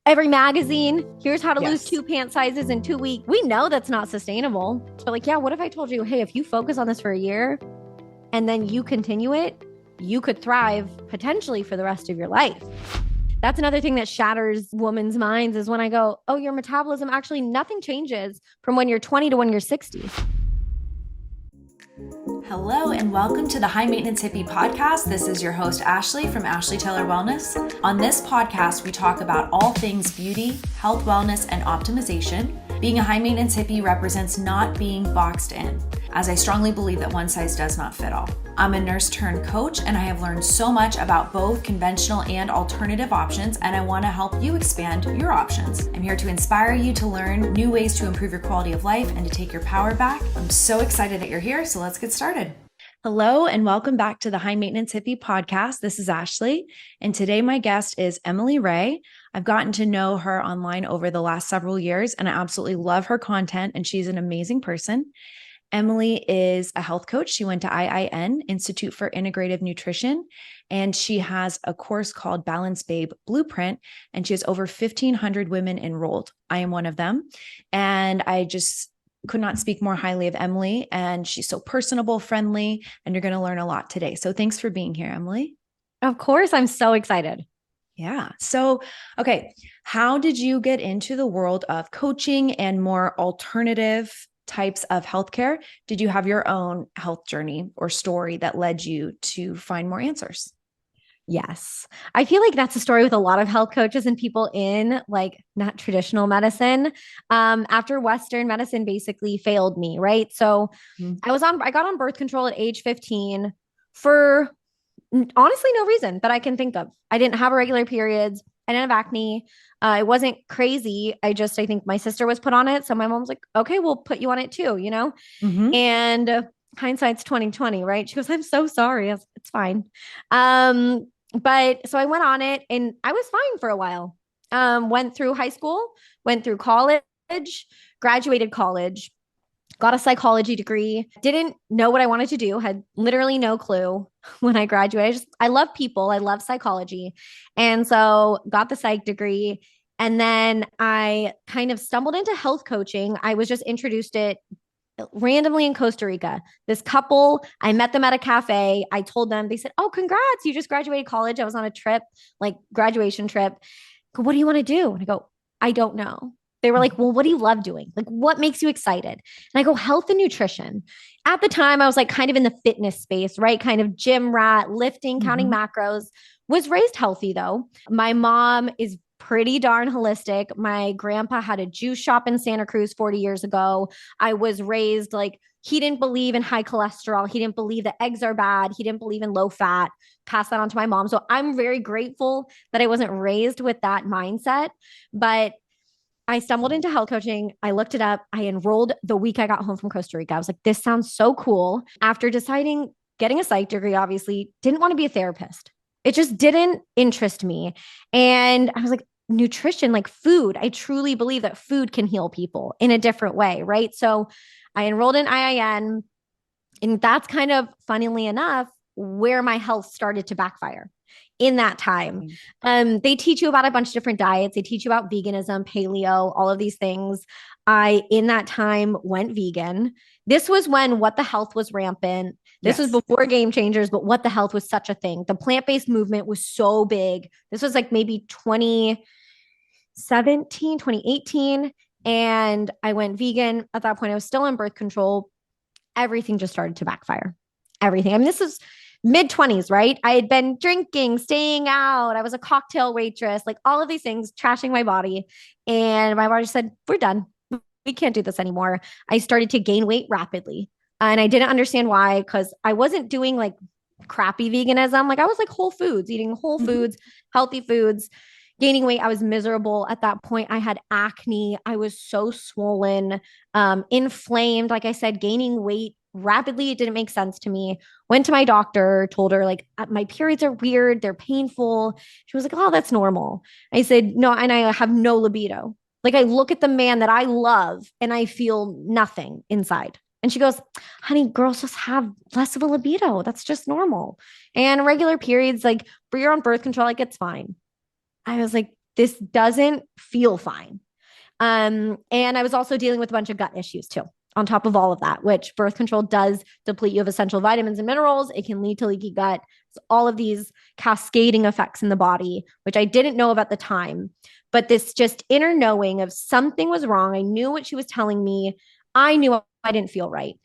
every magazine, here's how to lose Yes. 2 pant sizes in 2 weeks. We know that's not sustainable. But like, yeah, what if I told you, hey, if you focus on this for a year and then you continue it, you could thrive potentially for the rest of your life. That's another thing that shatters women's minds is when I go, oh, your metabolism, actually nothing changes from when you're 20 to when you're 60. Hello and welcome to the High Maintenance Hippie podcast. This is your host, Ashley from Ashley Taylor Wellness. On this podcast, we talk about all things beauty, health, wellness, and optimization. Being a high maintenance hippie represents not being boxed in, as I strongly believe that one size does not fit all. I'm a nurse turned coach, and I have learned so much about both conventional and alternative options, and I want to help you expand your options. I'm here to inspire you to learn new ways to improve your quality of life and to take your power back. I'm so excited that you're here, so let's get started. Hello, and welcome back to the High Maintenance Hippie podcast. This is Ashley, and today my guest is Emily Ray. I've gotten to know her online over the last several years, and I absolutely love her content, and she's an amazing person. Emily is a health coach. She went to IIN, Institute for Integrative Nutrition, and she has a course called Balance Babe Blueprint, and she has over 1,500 women enrolled. I am one of them, and I just could not speak more highly of Emily, and she's so personable, friendly, and you're going to learn a lot today. So thanks for being here, Emily. Of course, I'm so excited. Yeah. So, okay. How did you get into the world of coaching and more alternative types of healthcare? Did you have your own health journey or story that led you to find more answers? Yes. I feel like that's a story with a lot of health coaches and people in like not traditional medicine. After Western medicine basically failed me, right? So I got on birth control at age 15 for honestly no reason that I can think of. I didn't have irregular periods. I didn't have acne. It wasn't crazy. I think my sister was put on it. So my mom's like, okay, we'll put you on it too, you know? Mm-hmm. And hindsight's 2020, right? She goes, I'm so sorry. It's fine. But so I went on it and I was fine for a while. Went through high school, went through college, graduated college, got a psychology degree, didn't know what I wanted to do, had literally no clue when I graduated. I love people. I love psychology. And so got the psych degree. And then I kind of stumbled into health coaching. I was just introduced it randomly in Costa Rica. This couple, I met them at a cafe. I told them, they said, oh, congrats, you just graduated college. I was on a trip, like graduation trip. Go, what do you want to do? And I go, I don't know. They were like, well, what do you love doing? Like, what makes you excited? And I go, health and nutrition. At the time, I was like kind of in the fitness space, right? Kind of gym rat, lifting, counting macros. Was raised healthy though. My mom is pretty darn holistic. My grandpa had a juice shop in Santa Cruz 40 years ago. I was raised like he didn't believe in high cholesterol. He didn't believe that eggs are bad. He didn't believe in low fat. Pass that on to my mom. So I'm very grateful that I wasn't raised with that mindset. But I stumbled into health coaching. I looked it up. I enrolled the week I got home from Costa Rica. I was like, this sounds so cool. After deciding, getting a psych degree, obviously, didn't want to be a therapist. It just didn't interest me. And I was like, nutrition, like food. I truly believe that food can heal people in a different way, right? So I enrolled in IIN, and that's kind of, funnily enough, where my health started to backfire in that time. They teach you about a bunch of different diets. They teach you about veganism, paleo, all of these things. I, in that time, went vegan. This was when What the Health was rampant. This was before Game Changers, but What the Health was such a thing. The plant-based movement was so big. This was like maybe 2017, 2018. And I went vegan. At that point, I was still on birth control. Everything just started to backfire. Everything. I mean, this is mid-20s, right? I had been drinking, staying out. I was a cocktail waitress, like all of these things, trashing my body. And my body said, we're done. We can't do this anymore. I started to gain weight rapidly. And I didn't understand why, because I wasn't doing like crappy veganism. Like I was like whole foods, eating whole foods, healthy foods, gaining weight. I was miserable at that point. I had acne. I was so swollen, inflamed. Like I said, gaining weight rapidly. It didn't make sense to me. Went to my doctor, told her like my periods are weird. They're painful. She was like, oh, that's normal. I said, no. And I have no libido. Like I look at the man that I love and I feel nothing inside. And she goes, honey, girls just have less of a libido. That's just normal. And regular periods, like for your own birth control, like it's fine. I was like, this doesn't feel fine. And I was also dealing with a bunch of gut issues too, on top of all of that, which birth control does deplete you of essential vitamins and minerals. It can lead to leaky gut. So all of these cascading effects in the body, which I didn't know of at the time, but this just inner knowing of something was wrong. I knew what she was telling me. I knew I didn't feel right.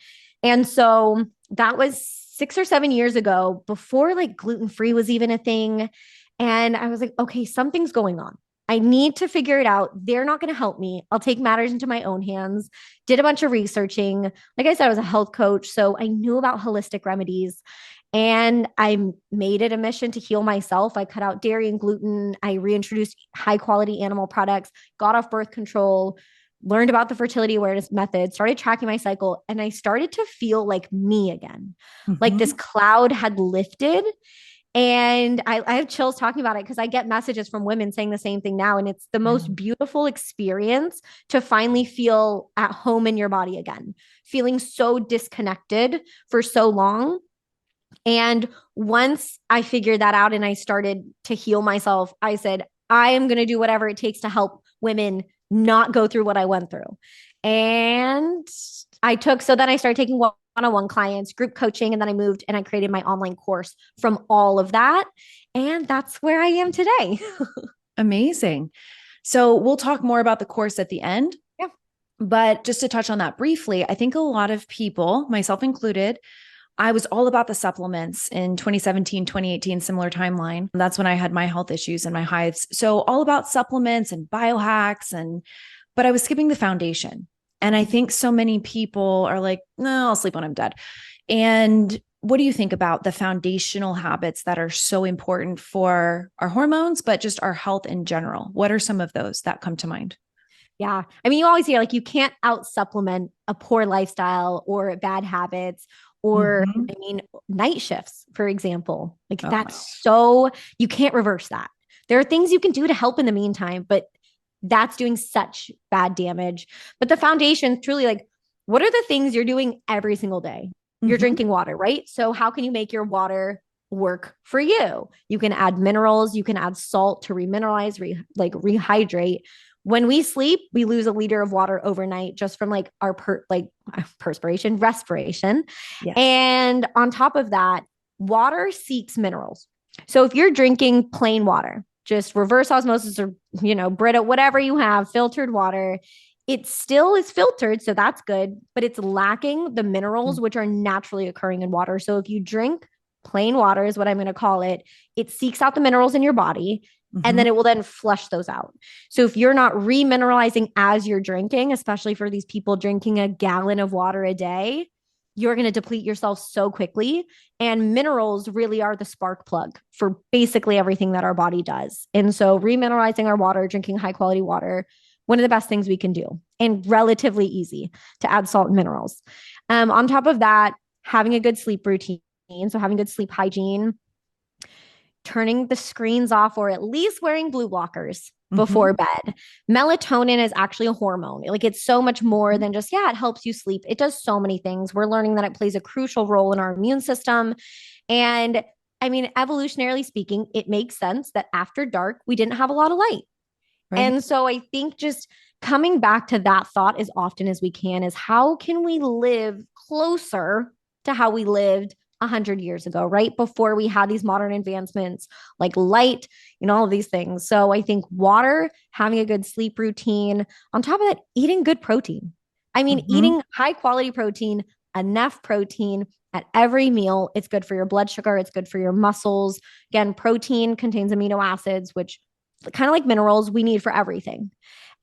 And so that was 6 or 7 years ago, before like gluten-free was even a thing. And I was like, okay, something's going on. I need to figure it out. They're not going to help me. I'll take matters into my own hands. Did a bunch of researching. Like I said, I was a health coach, so I knew about holistic remedies. And I made it a mission to heal myself. I cut out dairy and gluten. I reintroduced high quality animal products, got off birth control, learned about the fertility awareness method, started tracking my cycle, and I started to feel like me again. Like this cloud had lifted. And I have chills talking about it because I get messages from women saying the same thing now. And it's the most beautiful experience to finally feel at home in your body again, feeling so disconnected for so long. And once I figured that out and I started to heal myself, I said, I am going to do whatever it takes to help women not go through what I went through. And so then I started taking one-on-one clients, group coaching, and then I moved and I created my online course from all of that. And that's where I am today. Amazing. So we'll talk more about the course at the end. Yeah. But just to touch on that briefly, I think a lot of people, myself included, I was all about the supplements in 2017, 2018, similar timeline. That's when I had my health issues and my hives. So all about supplements and biohacks, but I was skipping the foundation. And I think so many people are like, no, I'll sleep when I'm dead. And what do you think about the foundational habits that are so important for our hormones, but just our health in general? What are some of those that come to mind? Yeah. I mean, you always hear like you can't out supplement a poor lifestyle or bad habits or, I mean, night shifts, for example. Like you can't reverse that. There are things you can do to help in the meantime, but that's doing such bad damage. But the foundation, truly, like, what are the things you're doing every single day? You're drinking water, right? So how can you make your water work for you? You can add minerals, you can add salt to remineralize, rehydrate. When we sleep, we lose a liter of water overnight just from like our perspiration, respiration. Yes. And on top of that, water seeks minerals. So if you're drinking plain water, just reverse osmosis or, Brita, whatever you have, filtered water, it still is filtered. So that's good, but it's lacking the minerals, which are naturally occurring in water. So if you drink plain water is what I'm going to call it, it seeks out the minerals in your body and then it will then flush those out. So if you're not remineralizing as you're drinking, especially for these people drinking a gallon of water a day, you're going to deplete yourself so quickly. And minerals really are the spark plug for basically everything that our body does. And so remineralizing our water, drinking high quality water, one of the best things we can do and relatively easy to add salt and minerals. On top of that, having a good sleep routine. So having good sleep hygiene, turning the screens off, or at least wearing blue blockers before bed. Melatonin is actually a hormone. Like it's so much more than just, it helps you sleep. It does so many things. We're learning that it plays a crucial role in our immune system. And I mean, evolutionarily speaking, it makes sense that after dark, we didn't have a lot of light. Right. And so I think just coming back to that thought as often as we can is how can we live closer to how we lived 100 years ago, right before we had these modern advancements like light and all of these things. So I think water, having a good sleep routine, on top of that, eating good protein. I mean, eating high quality protein, enough protein at every meal. It's good for your blood sugar. It's good for your muscles. Again, protein contains amino acids, which kind of like minerals we need for everything.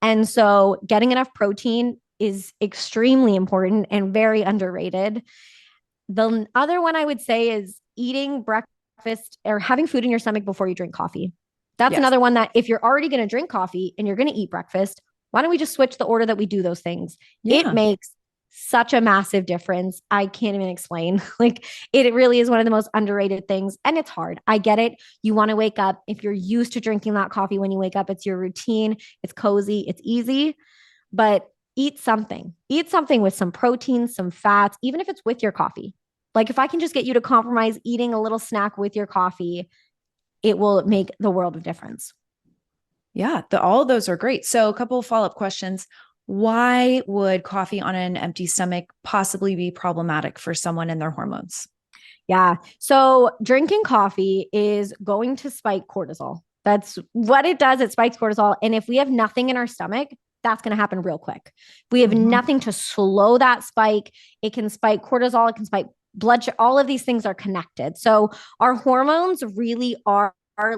And so getting enough protein is extremely important and very underrated. The other one I would say is eating breakfast or having food in your stomach before you drink coffee. That's another one that if you're already going to drink coffee and you're going to eat breakfast, why don't we just switch the order that we do those things? Yeah. It makes such a massive difference. I can't even explain. Like it really is one of the most underrated things. And it's hard. I get it. You want to wake up. If you're used to drinking that coffee when you wake up, it's your routine. It's cozy. It's easy. But eat something with some protein, some fats, even if it's with your coffee. Like if I can just get you to compromise eating a little snack with your coffee, it will make the world of difference. Yeah, all of those are great. So a couple of follow-up questions. Why would coffee on an empty stomach possibly be problematic for someone and their hormones? Yeah. So drinking coffee is going to spike cortisol. That's what it does. It spikes cortisol. And if we have nothing in our stomach, that's going to happen real quick. If we have nothing to slow that spike, it can spike cortisol, it can spike blood sugar. All of these things are connected. So our hormones really are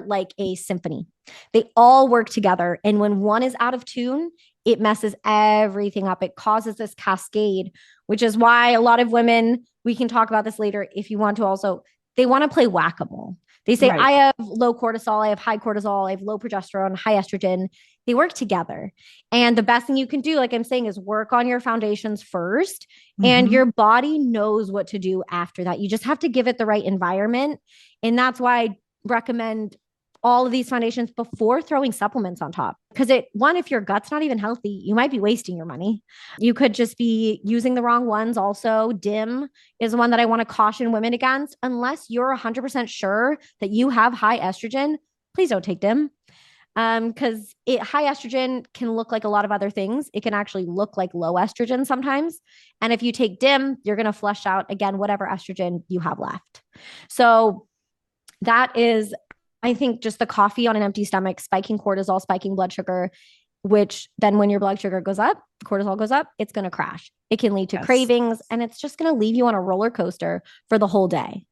like a symphony. They all work together. And when one is out of tune, it messes everything up. It causes this cascade, which is why a lot of women, we can talk about this later if you want to also, they want to play whack-a-mole. They say, Right. I have low cortisol, I have high cortisol, I have low progesterone, high estrogen. They work together. And the best thing you can do, like I'm saying, is work on your foundations first. And Mm-hmm. your body knows what to do after that. You just have to give it the right environment. And that's why I recommend all of these foundations before throwing supplements on top. Because if your gut's not even healthy, you might be wasting your money. You could just be using the wrong ones. Also, dim is one that I want to caution women against. Unless you're 100% sure that you have high estrogen, please don't take dim. Because high estrogen can look like a lot of other things. It can actually look like low estrogen sometimes. And if you take dim, you're going to flush out again whatever estrogen you have left. So that is, I think, just the coffee on an empty stomach, spiking cortisol, spiking blood sugar, which then when your blood sugar goes up, cortisol goes up, it's going to crash. It can lead to Yes, cravings, and it's just going to leave you on a roller coaster for the whole day.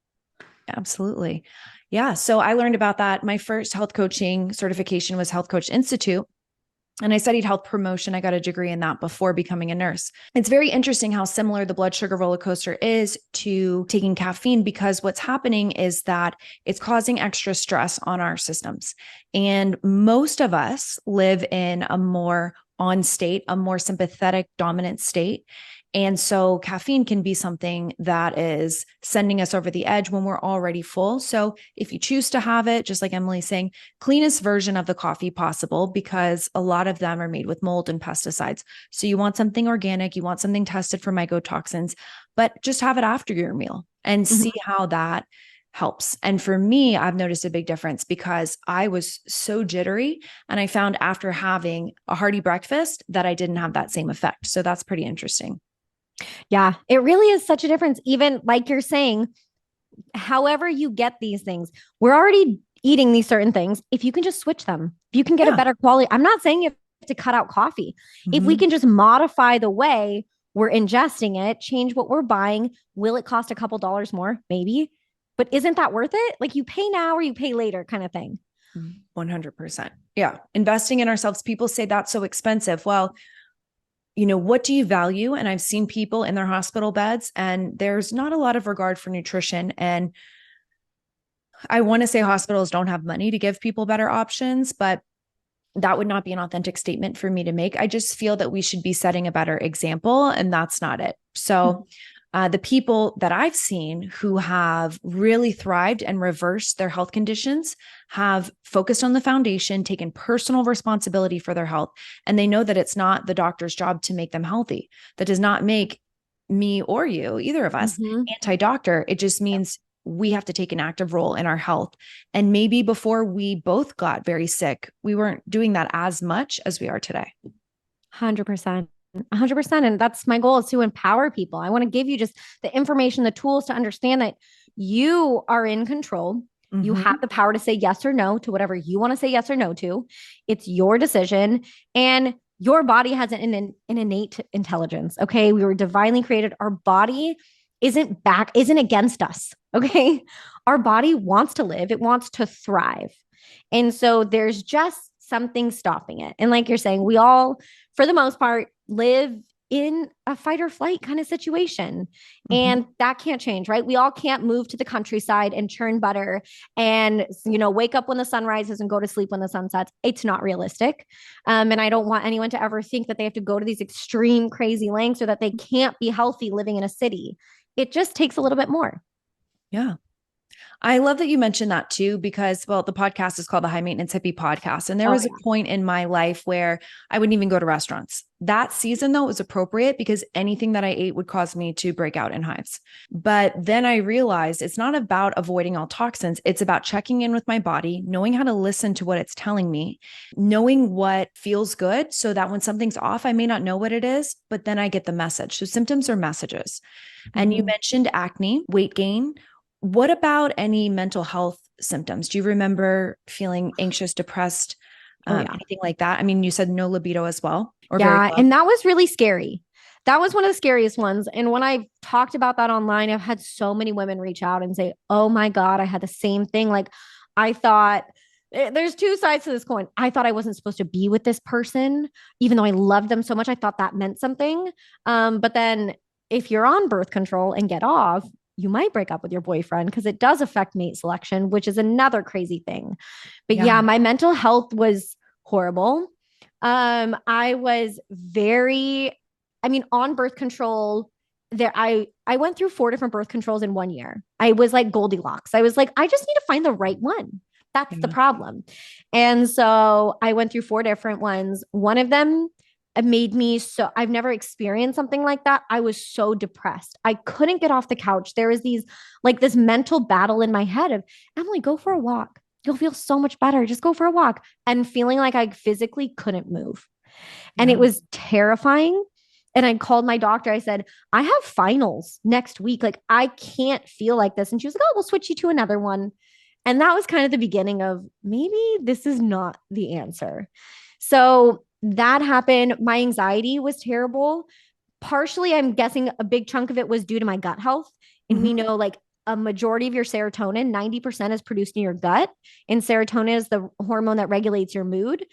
absolutely. Yeah. So I learned about that. My first health coaching certification was Health Coach Institute. And I studied health promotion. I got a degree in that before becoming a nurse. It's very interesting how similar the blood sugar roller coaster is to taking caffeine, because what's happening is that it's causing extra stress on our systems. And most of us live in a more on state, a more sympathetic dominant state. And so caffeine can be something that is sending us over the edge when we're already full. So if you choose to have it, just like Emily's saying, cleanest version of the coffee possible, because a lot of them are made with mold and pesticides. So you want something organic, you want something tested for mycotoxins, but just have it after your meal and see how that helps. And for me, I've noticed a big difference because I was so jittery, and I found after having a hearty breakfast that I didn't have that same effect. So that's pretty interesting. Yeah, it really is such a difference. Even like you're saying, however you get these things, we're already eating these certain things. If you can just switch them, if you can get a Yeah. better quality, I'm not saying you have to cut out coffee. If we Mm-hmm. can just modify the way we're ingesting it, change what we're buying, will it cost a couple dollars more? Maybe. But isn't that worth it? Like you pay now or you pay later kind of thing. 100%. Yeah. Investing in ourselves. People say that's so expensive. Well, what do you value? And I've seen people in their hospital beds, and there's not a lot of regard for nutrition. And I want to say hospitals don't have money to give people better options, but that would not be an authentic statement for me to make. I just feel that we should be setting a better example, and that's not it. So, the people that I've seen who have really thrived and reversed their health conditions have focused on the foundation, taken personal responsibility for their health, and they know that it's not the doctor's job to make them healthy. That does not make me or you, either of us, Mm-hmm. anti-doctor. It just means we have to take an active role in our health. And maybe before we both got very sick, we weren't doing that as much as we are today. 100%. 100%. And that's my goal, is to empower people. I want to give you just the information, the tools to understand that you are in control. You Mm-hmm. have the power to say yes or no to whatever you want to say yes or no to. It's your decision. And your body has an innate intelligence. Okay. We were divinely created. Our body isn't against us. Okay. Our body wants to live, it wants to thrive. And so there's just something stopping it. And like you're saying, we all, for the most part, live in a fight or flight kind of situation. Mm-hmm. And that can't change, right? We all can't move to the countryside and churn butter and, wake up when the sun rises and go to sleep when the sun sets. It's not realistic. And I don't want anyone to ever think that they have to go to these extreme, crazy lengths or that they can't be healthy living in a city. It just takes a little bit more. Yeah. I love that you mentioned that too, because, well, the podcast is called the High Maintenance Hippie Podcast. And there Oh was a yeah. point in my life where I wouldn't even go to restaurants. That season, though, was appropriate because anything that I ate would cause me to break out in hives. But then I realized it's not about avoiding all toxins. It's about checking in with my body, knowing how to listen to what it's telling me, knowing what feels good so that when something's off, I may not know what it is, but then I get the message. So symptoms are messages. And you Mhm. mentioned acne, weight gain. What about any mental health symptoms? Do you remember feeling anxious, depressed, Oh yeah. anything like that? I mean, you said no libido as well, or very Yeah. low. And that was really scary. That was one of the scariest ones. And when I talked about that online, I've had so many women reach out and say, oh my God, I had the same thing. Like, I thought there's two sides to this coin. I thought I wasn't supposed to be with this person, even though I loved them so much. I thought that meant something. But then if you're on birth control and get off, you might break up with your boyfriend because it does affect mate selection, which is another crazy thing. But yeah, Yeah. my mental health was horrible. I was very, I mean, on birth control. I went through 4 different birth controls in 1 year. I was like Goldilocks. I was like, I just need to find the right one. That's the Yeah. problem. And so I went through 4 different ones. One of them made me so I've never experienced something like that. I was so depressed. I couldn't get off the couch. There was these like this mental battle in my head of Emily, go for a walk. You'll feel so much better. Just go for a walk. And feeling like I physically couldn't move. And it Yeah. was terrifying. And I called my doctor. I said, I have finals next week. Like, I can't feel like this. And she was like, oh, we'll switch you to another one. And that was kind of the beginning of maybe this is not the answer. So that happened. My anxiety was terrible. Partially, I'm guessing a big chunk of it was due to my gut health. And we Mhm. know like a majority of your serotonin, 90% is produced in your gut. And serotonin is the hormone that regulates your mood.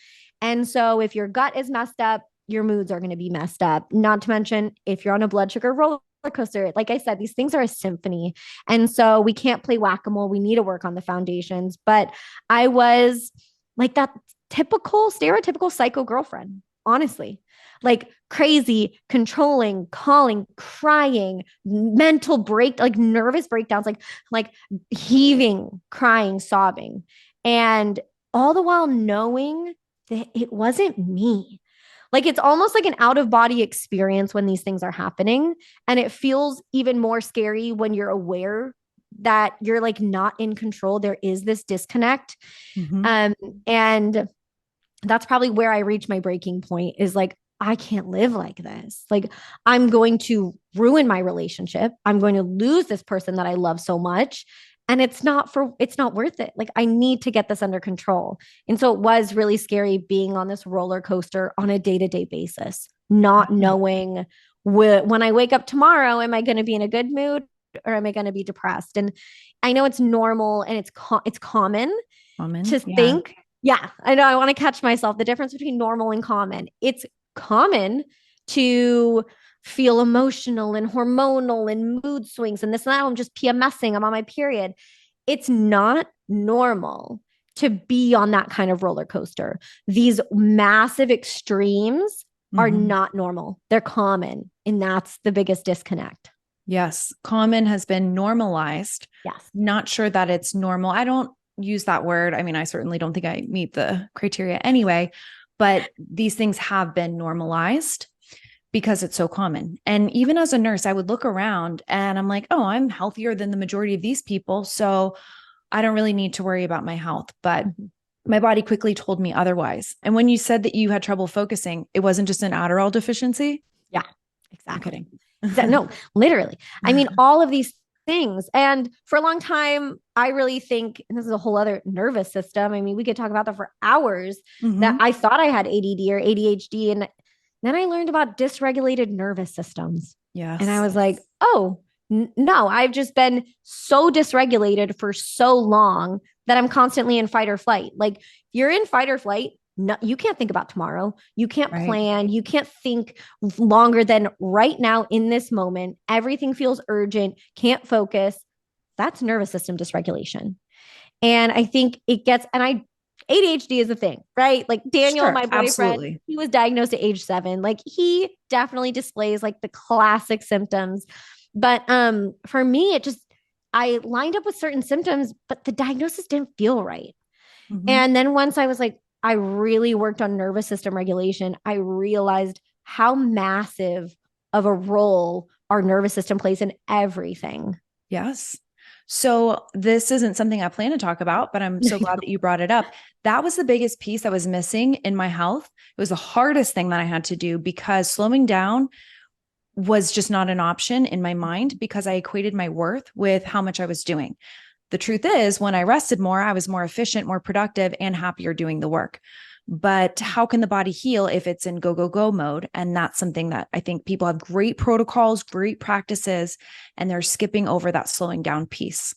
And so if your gut is messed up, your moods are going to be messed up. Not to mention, if you're on a blood sugar roller coaster, like I said, these things are a symphony. And so we can't play whack a mole. We need to work on the foundations. But I was like that typical, stereotypical psycho girlfriend, honestly. Like crazy, controlling, calling, crying, mental break, like nervous breakdowns, like heaving, crying, sobbing. And all the while knowing that it wasn't me. Like it's almost like an out of body experience when these things are happening. And it feels even more scary when you're aware that you're like not in control. There is this disconnect. Mhm. Um, and that's probably where I reach my breaking point is like, I can't live like this. Like, I'm going to ruin my relationship. I'm going to lose this person that I love so much. And it's not worth it. Like, I need to get this under control. And so it was really scary being on this roller coaster on a day to day basis, not Yeah. knowing when I wake up tomorrow, am I going to be in a good mood or am I going to be depressed? And I know it's normal and it's common to Common. Yeah. think, yeah, I know I want to catch myself. The difference between normal and common. It's common to feel emotional and hormonal and mood swings and this and that. I'm just PMSing. I'm on my period. It's not normal to be on that kind of roller coaster. These massive extremes are Mhm. not normal. They're common. And that's the biggest disconnect. Yes. Common has been normalized. Yes. Not sure that it's normal. I don't use that word. I mean, I certainly don't think I meet the criteria anyway, but these things have been normalized because it's so common. And even as a nurse, I would look around and I'm like, oh, I'm healthier than the majority of these people. So I don't really need to worry about my health. But Mhm. my body quickly told me otherwise. And when you said that you had trouble focusing, it wasn't just an Adderall deficiency. Yeah, I'm exactly. kidding. No, literally. I mean, all of these things. And for a long time, I really think, and this is a whole other nervous system. I mean, we could talk about that for hours, that Hmm. I thought I had ADD or ADHD. And then I learned about dysregulated nervous systems. And I Yes. was like, oh, no, I've just been so dysregulated for so long that I'm constantly in fight or flight. Like, if you're in fight or flight, no, you can't think about tomorrow. You can't Right. plan. You can't think longer than right now in this moment. Everything feels urgent, can't focus. That's nervous system dysregulation. And I think it gets, and I, ADHD is a thing, right? Like Daniel, Sure. my boyfriend, Absolutely. he was diagnosed at age 7. Like he definitely displays like the classic symptoms. But for me, it just I lined up with certain symptoms, but the diagnosis didn't feel right. Mm-hmm. And then once I was like, I really worked on nervous system regulation, I realized how massive of a role our nervous system plays in everything. Yes. So this isn't something I plan to talk about, but I'm so glad that you brought it up. That was the biggest piece that was missing in my health. It was the hardest thing that I had to do because slowing down was just not an option in my mind because I equated my worth with how much I was doing. The truth is, when I rested more, I was more efficient, more productive, and happier doing the work. But how can the body heal if it's in go, go, go mode? And that's something that I think people have great protocols, great practices, and they're skipping over that slowing down piece.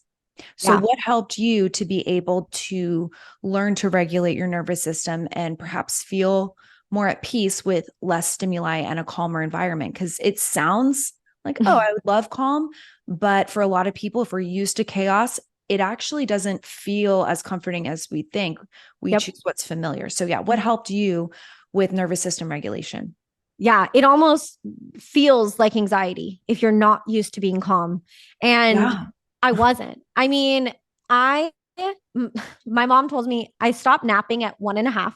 So, Yeah. what helped you to be able to learn to regulate your nervous system and perhaps feel more at peace with less stimuli and a calmer environment? Because it sounds like, oh, I would love calm. But for a lot of people, if we're used to chaos, it actually doesn't feel as comforting as we think. We Yep. choose what's familiar. So, yeah, what helped you with nervous system regulation? Yeah, it almost feels like anxiety if you're not used to being calm. And Yeah. I wasn't. I mean, I, my mom told me I stopped napping at 1.5.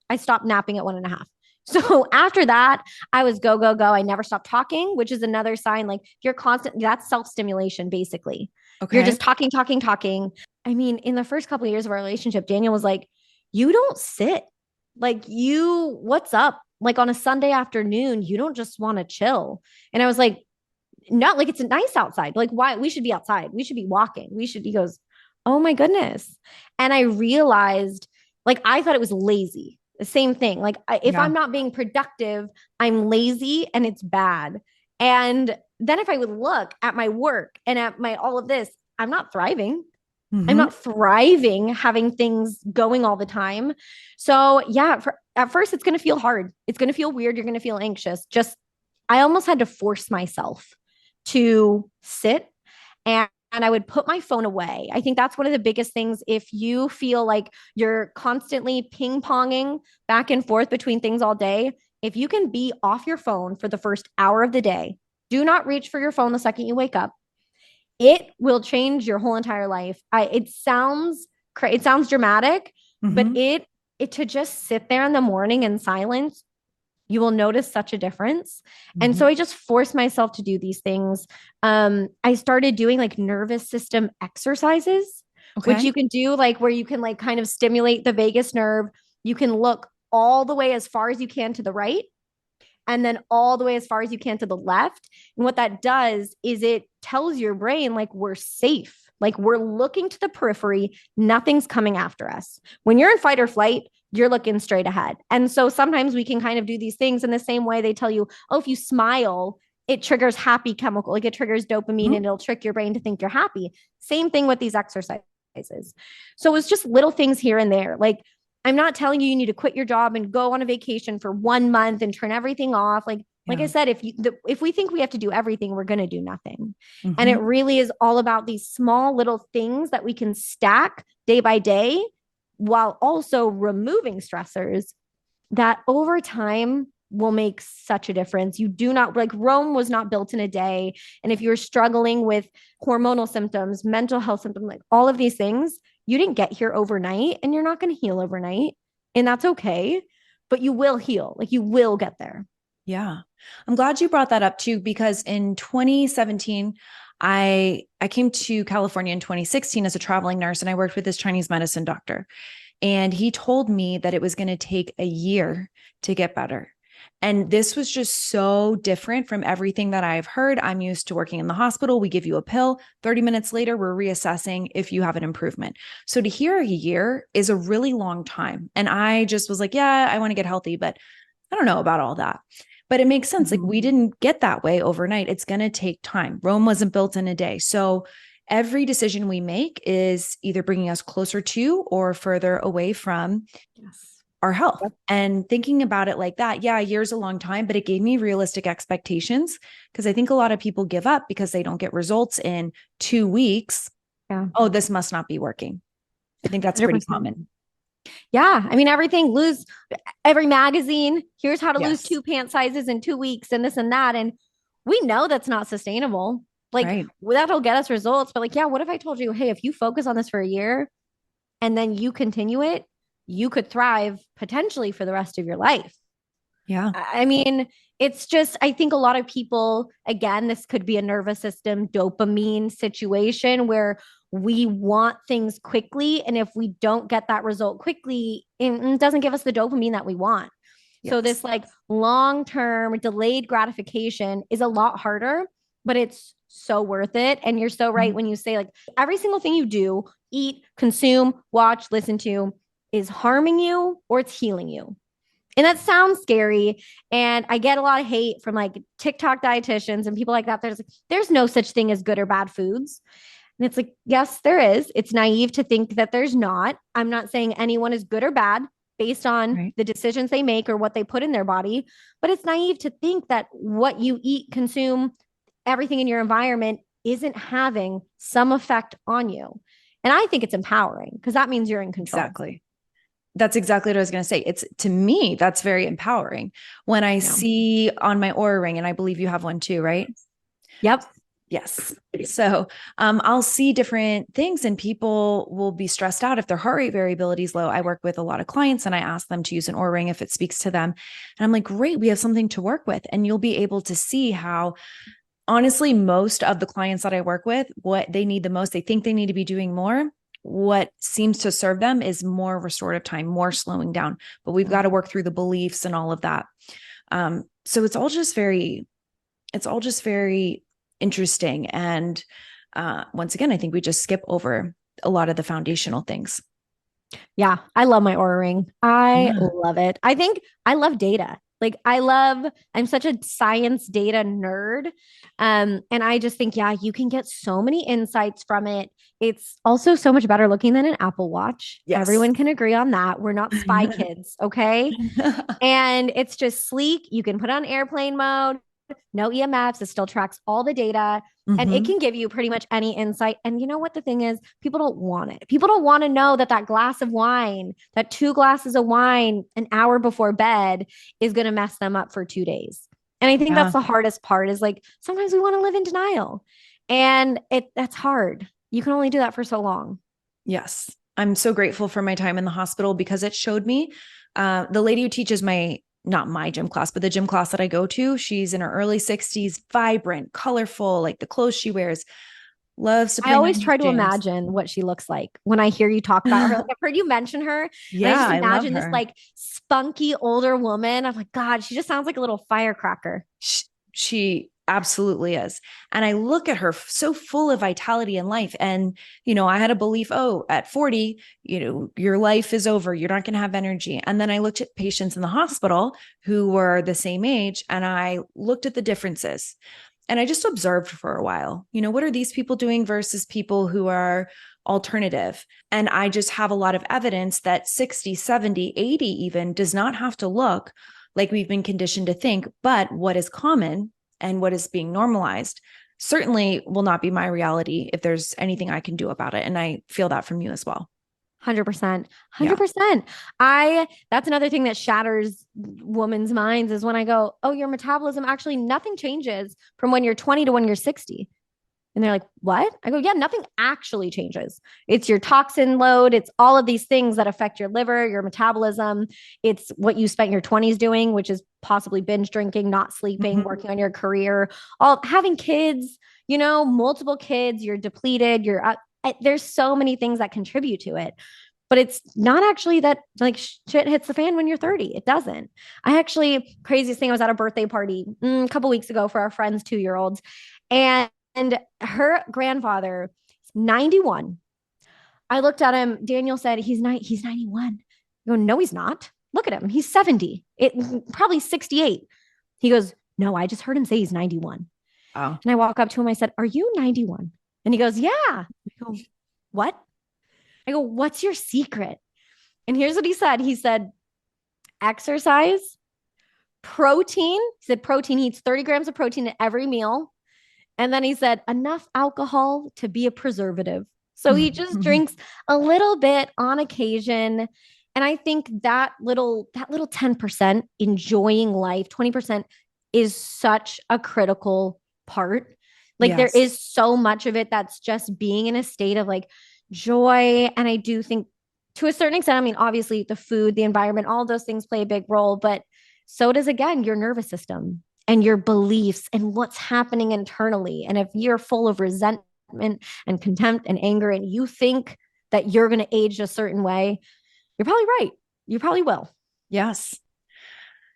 I stopped napping at 1.5. So after that, I was go, go, go. I never stopped talking, which is another sign like you're constant, that's self stimulation, basically. You're Okay. just talking, talking, talking. I mean, in the first couple of years of our relationship, Daniel was like, you don't sit. Like, what's up? Like on a Sunday afternoon, you don't just want to chill. And I was like, not like it's nice outside. Like, why? We should be outside. We should be walking. He goes, oh my goodness. And I realized, like, I thought it was lazy. The same thing. Like, if Yeah. I'm not being productive, I'm lazy and it's bad. And then if I would look at my work and at my all of this, I'm not thriving. I'm Mm-hmm. not thriving having things going all the time. So, yeah, at first, it's going to feel hard. It's going to feel weird. You're going to feel anxious. I almost had to force myself to sit and I would put my phone away. I think that's one of the biggest things. If you feel like you're constantly ping ponging back and forth between things all day, if you can be off your phone for the first hour of the day, do not reach for your phone the second you wake up. It will change your whole entire life. It sounds dramatic, but Mm-hmm. it to just sit there in the morning in silence, you will notice such a difference. And Mm-hmm. so I just forced myself to do these things. I started doing like nervous system exercises, which Okay. you can do like where you can like kind of stimulate the vagus nerve. You can look all the way as far as you can to the right and then all the way as far as you can to the left. And what that does is it tells your brain like we're safe. Like we're looking to the periphery, nothing's coming after us. When you're in fight or flight, you're looking straight ahead. And so sometimes we can kind of do these things in the same way they tell you, oh, if you smile, it triggers happy chemical, like it triggers dopamine Mm-hmm. and it'll trick your brain to think you're happy. Same thing with these exercises. So it's just little things here and there. Like I'm not telling you need to quit your job and go on a vacation for 1 month and turn everything off. Like I Yeah. said, if we think we have to do everything, we're going to do nothing. And Mm-hmm. it really is all about these small little things that we can stack day by day while also removing stressors that over time will make such a difference. You do not like Rome was not built in a day. And if you're struggling with hormonal symptoms, mental health symptoms, like all of these things, you didn't get here overnight and you're not going to heal overnight. And that's okay. But you will heal. Like you will get there. Yeah. I'm glad you brought that up too, because in 2017, I came to California in 2016 as a traveling nurse and I worked with this Chinese medicine doctor. And he told me that it was going to take a year to get better. And this was just so different from everything that I've heard. I'm used to working in the hospital. We give you a pill. 30 minutes later, we're reassessing if you have an improvement. So to hear a year is a really long time. And I just was like, yeah, I want to get healthy, but I don't know about all that. But it makes sense. Like we didn't get that way overnight. It's going to take time. Rome wasn't built in a day. So every decision we make is either bringing us closer to or further away from Yes. our health. And thinking about it like that, yeah, a year's a long time, but it gave me realistic expectations because I think a lot of people give up because they don't get results in 2 weeks. Yeah. Oh, this must not be working. I think that's pretty 100%. common. Yeah. I mean, lose every magazine. Here's how to lose Yes. 2 pant sizes in 2 weeks and this and that. And we know that's not sustainable. Like Right. that'll get us results. But like, yeah, what if I told you, hey, if you focus on this for a year and then you continue it, you could thrive potentially for the rest of your life. Yeah. I mean, it's just, I think a lot of people, again, this could be a nervous system dopamine situation where we want things quickly. And if we don't get that result quickly, it doesn't give us the dopamine that we want. So, Yes. this like long term delayed gratification is a lot harder, but it's so worth it. And you're so right Mhm. when you say, like, every single thing you do, eat, consume, watch, listen to, is harming you or it's healing you. And that sounds scary. And I get a lot of hate from like TikTok dietitians and people like that. There's no such thing as good or bad foods. And it's like, yes, there is. It's naive to think that there's not. I'm not saying anyone is good or bad based on Right. the decisions they make or what they put in their body, but it's naive to think that what you eat, consume, everything in your environment isn't having some effect on you. And I think it's empowering because that means you're in control. Exactly. That's exactly what I was going to say. It's to me, that's very empowering when I Yeah. see on my Aura ring, and I believe you have one too, right? Yep. Yes. So I'll see different things and people will be stressed out if their heart rate variability is low. I work with a lot of clients and I ask them to use an Oura ring if it speaks to them. And I'm like, great, we have something to work with. And you'll be able to see how honestly, most of the clients that I work with, what they need the most, they think they need to be doing more. What seems to serve them is more restorative time, more slowing down. But we've got to work through the beliefs and all of that. So it's all just very interesting. And once again, I think we just skip over a lot of the foundational things. Yeah, I love my Aura ring. I Yeah. love it. I think I love data. Like I'm such a science data nerd. And I just think, yeah, you can get so many insights from it. It's also so much better looking than an Apple Watch. Yes. Everyone can agree on that. We're not spy kids, okay? And it's just sleek. You can put on airplane mode, no EMFs. It still tracks all the data and it Hmm. can give you pretty much any insight. And you know what the thing is? People don't want it. People don't want to know that that glass of wine, that 2 glasses of wine an hour before bed is going to mess them up for 2 days. And I think Yeah. that's the hardest part is like sometimes we want to live in denial and that's hard. You can only do that for so long. Yes. I'm so grateful for my time in the hospital because it showed me the lady who teaches not my gym class, but the gym class that I go to, she's in her early 60s, vibrant, colorful, like the clothes she wears, loves to I play always 90s try to jams. imagine what she looks like when I hear you talk about her. Like I've heard you mention her, and I Yeah, just I love imagine this her. like spunky older woman. I'm like, God, she just sounds like a little firecracker. She absolutely is. And I look at her so full of vitality and life. And, I had a belief, oh, at 40, your life is over. You're not going to have energy. And then I looked at patients in the hospital who were the same age and I looked at the differences. And I just observed for a while, what are these people doing versus people who are alternative? And I just have a lot of evidence that 60, 70, 80 even does not have to look like we've been conditioned to think, but what is common and what is being normalized certainly will not be my reality if there's anything I can do about it. And I feel that from you as well. 100%. Yeah. 100%. That's another thing that shatters women's minds is when I go, oh, your metabolism actually nothing changes from when you're 20 to when you're 60. And they're like, what? I go, yeah, nothing actually changes. It's your toxin load. It's all of these things that affect your liver, your metabolism. It's what you spent your 20s doing, which is possibly binge drinking, not sleeping, Mm-hmm. working on your career, all having kids, multiple kids, you're depleted, there's so many things that contribute to it. But it's not actually that like shit hits the fan when you're 30. It doesn't. Craziest thing, I was at a birthday party a couple weeks ago for our friend's 2 year olds. And her grandfather is 91. I looked at him. Daniel said, he's 91. I go, no, he's not. Look at him. He's 70. Probably 68. He goes, no, I just heard him say he's 91. Oh, And I walk up to him. I said, are you 91? And he goes, yeah. I go, what? I go, what's your secret? And here's what he said. He said, exercise, protein. He said, protein, he eats 30 grams of protein at every meal. And then he said, enough alcohol to be a preservative. So he just drinks a little bit on occasion. And I think that little 10% enjoying life, 20% is such a critical part Like there Yes. is so much of it that's just being in a state of like joy. And I do think to a certain extent, I mean, obviously the food, the environment, all those things play a big role, but so does again your nervous system and your beliefs and what's happening internally. And if you're full of resentment and contempt and anger and you think that you're going to age a certain way, you're probably right. You probably will. Yes.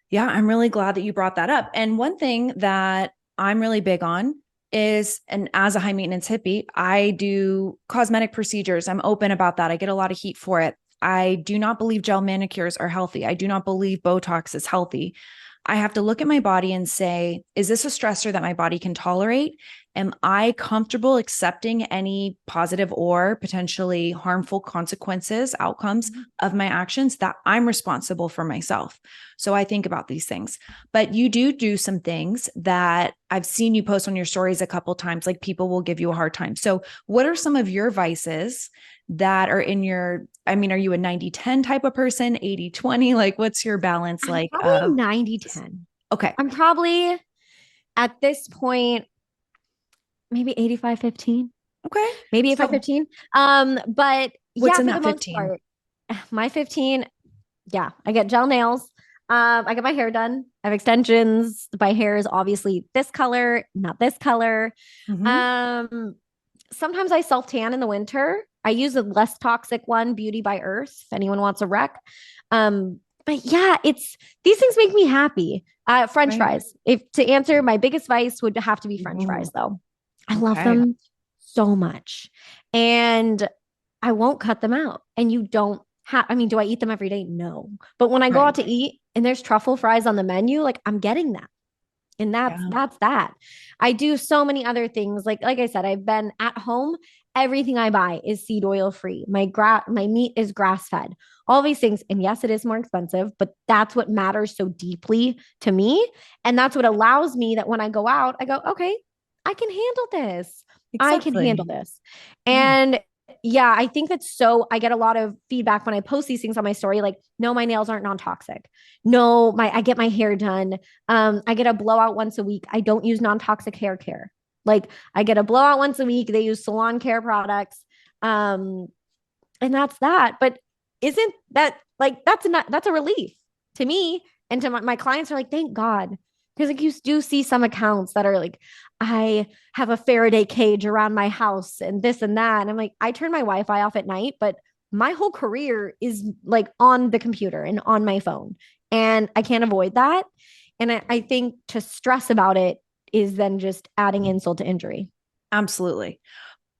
Yeah, I'm really glad that you brought that up. And one thing that I'm really big on is, and as a high maintenance hippie, I do cosmetic procedures. I'm open about that. I get a lot of heat for it. I do not believe gel manicures are healthy. I do not believe Botox is healthy. I have to look at my body and say, is this a stressor that my body can tolerate? Am I comfortable accepting any positive or potentially harmful consequences, outcomes of my actions that I'm responsible for myself? So I think about these things. But you do some things that I've seen you post on your stories a couple times, like people will give you a hard time. So what are some of your vices that are in your, I mean, are you a 90-10 type of person, 80-20? Like what's your balance I'm like probably of 90-10. okay. I'm probably at this point, maybe 85-15, Okay. maybe So 85-15. But what's yeah, in for the that most 15? part, my 15, yeah, I get gel nails. I get my hair done. I have extensions. My hair is obviously this color, not this color. Mm-hmm. Um, Sometimes I self tan in the winter. I use a less toxic one, Beauty by Earth, if anyone wants a rec. But yeah, it's these things make me happy. French Right. fries. If to answer, my biggest vice would have to be French Ooh, fries, though. I love okay. them so much. And I won't cut them out. And you don't have, I mean, do I eat them every day? No. But when I go out Right. to eat and there's truffle fries on the menu, like I'm getting that. And Yeah. that's that. I do so many other things. Like I said, I've been at home. Everything I buy is seed oil free. My meat is grass fed. All these things. And yes, it is more expensive, but that's what matters so deeply to me. And that's what allows me that when I go out, I go, okay, I can handle this. I can handle Exactly. this. Yeah. And yeah, I think that's so I get a lot of feedback when I post these things on my story, like, no, my nails aren't non-toxic. No, I get my hair done. I get a blowout once a week. I don't use non-toxic hair care. Like I get a blowout once a week. They use salon care products. Um, and that's that. But isn't that like that's a relief to me and to my clients are like, thank God. Because like you do see some accounts that are like, I have a Faraday cage around my house and this and that. And I'm like, I turn my Wi-Fi off at night, but my whole career is like on the computer and on my phone. And I can't avoid that. And I think to stress about it is then just adding insult to injury. Absolutely.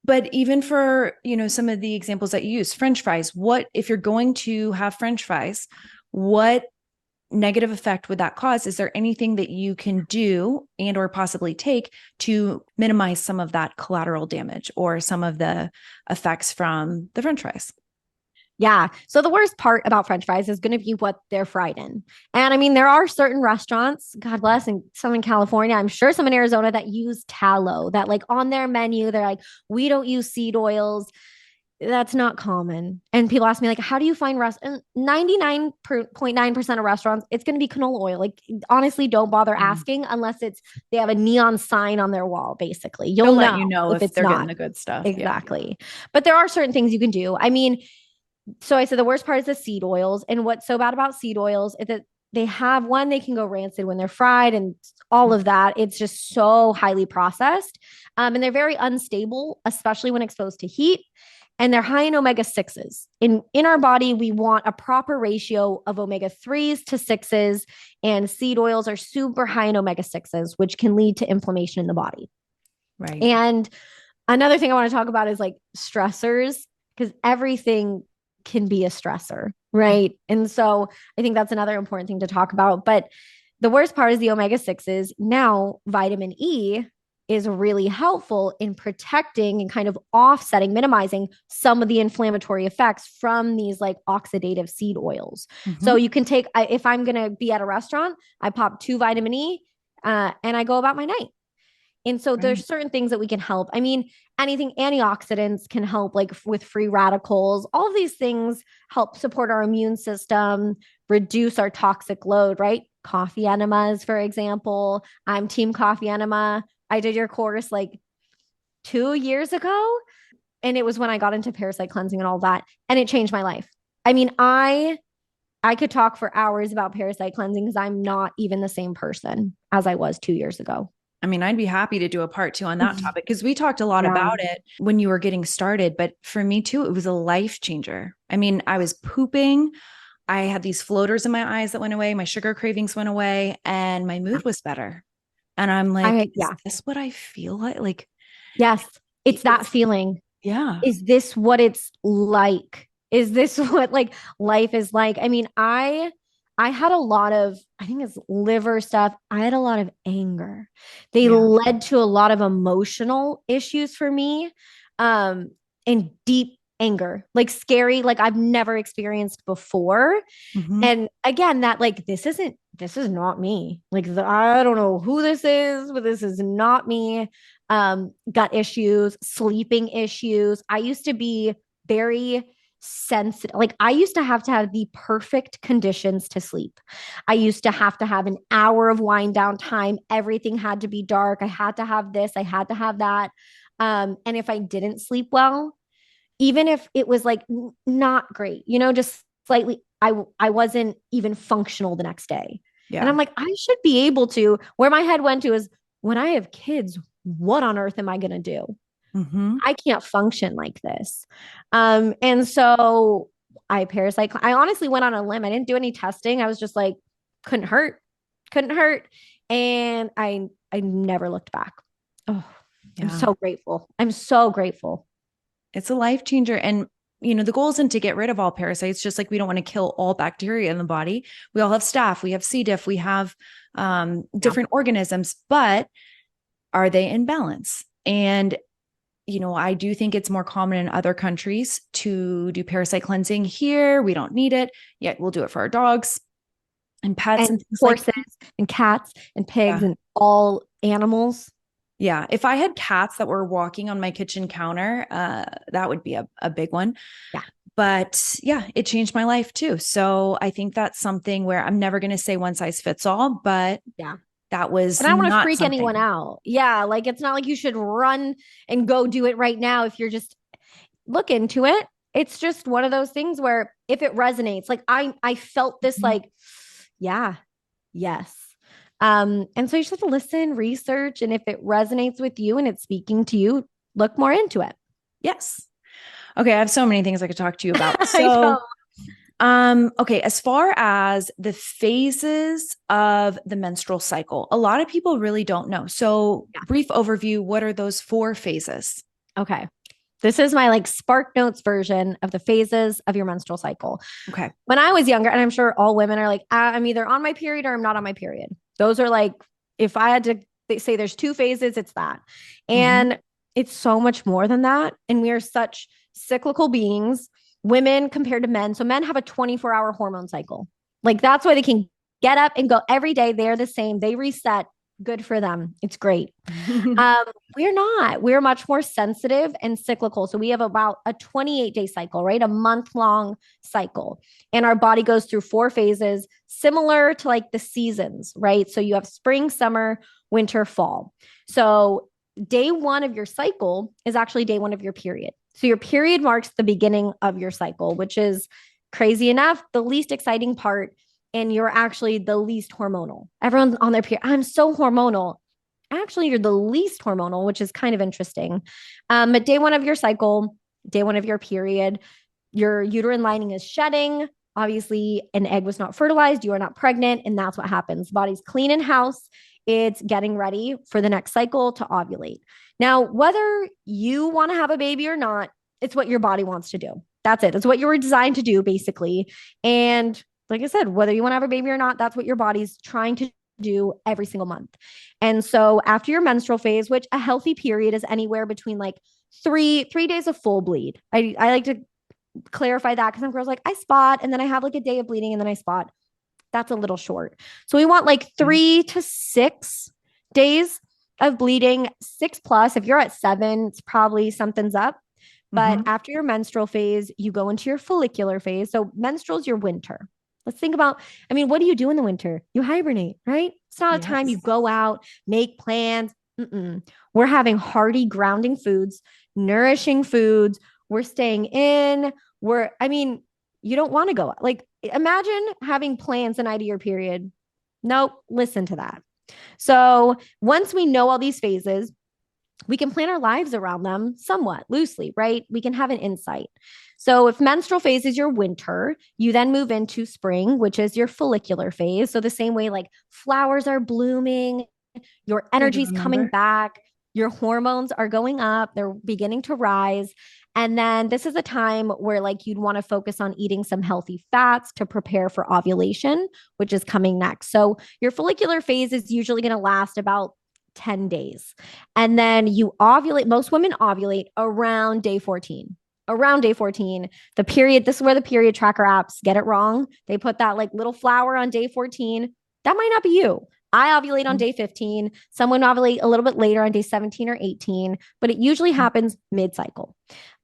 But even for, some of the examples that you use, French fries, what if you're going to have French fries, what negative effect would that cause? Is there anything that you can do and or possibly take to minimize some of that collateral damage or some of the effects from the French fries? Yeah. So the worst part about French fries is going to be what they're fried in. And I mean, there are certain restaurants, God bless, and some in California, I'm sure some in Arizona that use tallow, that like on their menu, they're like, we don't use seed oils. That's not common. And people ask me, like, how do you find 99.9% of restaurants, it's going to be canola oil. Like, honestly, don't bother Mm. asking unless they have a neon sign on their wall, basically. You'll They'll let know you know if if it's they're getting not. the good stuff. Yeah. Exactly. But there are certain things you can do. I mean, so I said the worst part is the seed oils. And what's so bad about seed oils is that they have one, they can go rancid when they're fried and all of that. It's just so highly processed. And they're very unstable, especially when exposed to heat. And they're high in omega 6s. In our body, we want a proper ratio of omega 3s to 6s. And seed oils are super high in omega 6s, which can lead to inflammation in the body. Right. And another thing I want to talk about is like stressors, because everything can be a stressor, right? And so I think that's another important thing to talk about. But the worst part is the omega 6s. Now, vitamin E is really helpful in protecting and kind of offsetting, minimizing some of the inflammatory effects from these like oxidative seed oils. Mm-hmm. So you can take, if I'm going to be at a restaurant, I pop 2 vitamin E and I go about my night. And so Right. there's certain things that we can help. I mean, anything antioxidants can help, like with free radicals. All of these things help support our immune system, reduce our toxic load, right? Coffee enemas, for example. I'm team coffee enema. I did your course like 2 years ago. And it was when I got into parasite cleansing and all that. And it changed my life. I mean, I could talk for hours about parasite cleansing because I'm not even the same person as I was 2 years ago. I mean, I'd be happy to do a part two on that topic because we talked a lot Yeah. about it when you were getting started. But for me too, it was a life changer. I mean, I was pooping. I had these floaters in my eyes that went away. My sugar cravings went away and my mood was better. And I'm like, is Yeah. this what I feel like? Like, Yes. It's that feeling. yeah. Is this what it's like? Is this what like life is like? I mean, I had a lot of, I think it's liver stuff. I had a lot of anger. They Yeah. led to a lot of emotional issues for me. Um, and deep anger, like scary, like I've never experienced before. Mhm. And again, that like this is not me. Like I don't know who this is, but this is not me. Gut issues, sleeping issues. I used to be very sensitive. Like I used to have the perfect conditions to sleep. I used to have an hour of wind down time. Everything had to be dark. I had to have this, I had to have that. And if I didn't sleep well, even if it was like not great, just slightly, I wasn't even functional the next day. And Yeah. I'm like, I should be able to. Where my head went to is when I have kids, what on earth am I going to do? Mhm. I can't function like this. And so I honestly went on a limb. I didn't do any testing. I was just like, couldn't hurt, couldn't hurt. And I never looked back. Oh, I'm Yeah. so grateful. I'm so grateful. It's a life changer. And, the goal isn't to get rid of all parasites, just like we don't want to kill all bacteria in the body. We all have staph, we have C. diff, we have Yeah. different organisms, but are they in balance? And, I do think it's more common in other countries to do parasite cleansing. Here, we don't need it, yet we'll do it for our dogs and pets and And things like horses that. and cats and pigs Yeah. and all animals. Yeah. If I had cats that were walking on my kitchen counter, that would be a big one. Yeah. But yeah, it changed my life too. So I think that's something where I'm never going to say one size fits all, but Yeah. that was And I don't want to not freak anyone something. out. Yeah. Like it's not like you should run and go do it right now if you're just look into it. It's just one of those things where if it resonates, like I felt this Mhm. like, yeah, yes. And so you just have to listen, research, and if it resonates with you and it's speaking to you, look more into it. Yes. Okay. I have so many things I could talk to you about. I So, know. okay. As far as the phases of the menstrual cycle, a lot of people really don't know. So, Yeah. brief overview, what are those 4 phases? Okay. This is my like Spark Notes version of the phases of your menstrual cycle. Okay. When I was younger, and I'm sure all women are like, I'm either on my period or I'm not on my period. Those are like, if I had to say there's 2 phases, it's that. Mhm. And it's so much more than that. And we are such cyclical beings, women compared to men. So men have a 24-hour hormone cycle. Like that's why they can get up and go every day. They're the same. They reset. Good for them. It's great. Um, we're not. We're much more sensitive and cyclical. So we have about a 28-day cycle, right? A month-long cycle. And our body goes through 4 phases, similar to like the seasons, right? So you have spring, summer, winter, fall. So day one of your cycle is actually day one of your period. So your period marks the beginning of your cycle, which is crazy enough, the least exciting part. And you're actually the least hormonal. Everyone's on their period. I'm so hormonal. Actually, you're the least hormonal, which is kind of interesting. But day one of your cycle, day one of your period, your uterine lining is shedding. Obviously, an egg was not fertilized. You are not pregnant. And that's what happens. Body's clean in house. It's getting ready for the next cycle to ovulate. Now, whether you want to have a baby or not, it's what your body wants to do. That's it. It's what you were designed to do, basically. And like I said, whether you want to have a baby or not, that's what your body's trying to do every single month. And so after your menstrual phase, which a healthy period is anywhere between like three days of full bleed. I like to clarify that because some girls like I spot and then I have like a day of bleeding and then I spot. That's a little short. So we want like 3 to 6 days of bleeding, 6 plus. If you're at 7, it's probably something's up. But Mhm. after your menstrual phase, you go into your follicular phase. So menstrual is your winter. Let's think about, I mean, what do you do in the winter? You hibernate, right? It's not a time you Yes. go out, make plans, Mm-mm. We're having hearty, grounding foods, nourishing foods. We're staying in. I mean, you don't want to go. Like, imagine having plans the night of your period. Nope. Listen to that. So, once we know all these phases, we can plan our lives around them somewhat loosely, right? We can have an insight. So, if menstrual phase is your winter, you then move into spring, which is your follicular phase. So, the same way like flowers are blooming, your Good to energy's coming remember. back, your hormones are going up, they're beginning to rise. And then this is a time where like you'd want to focus on eating some healthy fats to prepare for ovulation, which is coming next. So your follicular phase is usually going to last about 10 days. And then you ovulate, most women ovulate around day 14. Around day 14, the period, this is where the period tracker apps get it wrong. They put that like little flower on day 14. That might not be you. I ovulate on day 15. Someone ovulate a little bit later on day 17 or 18, but it usually happens mid cycle.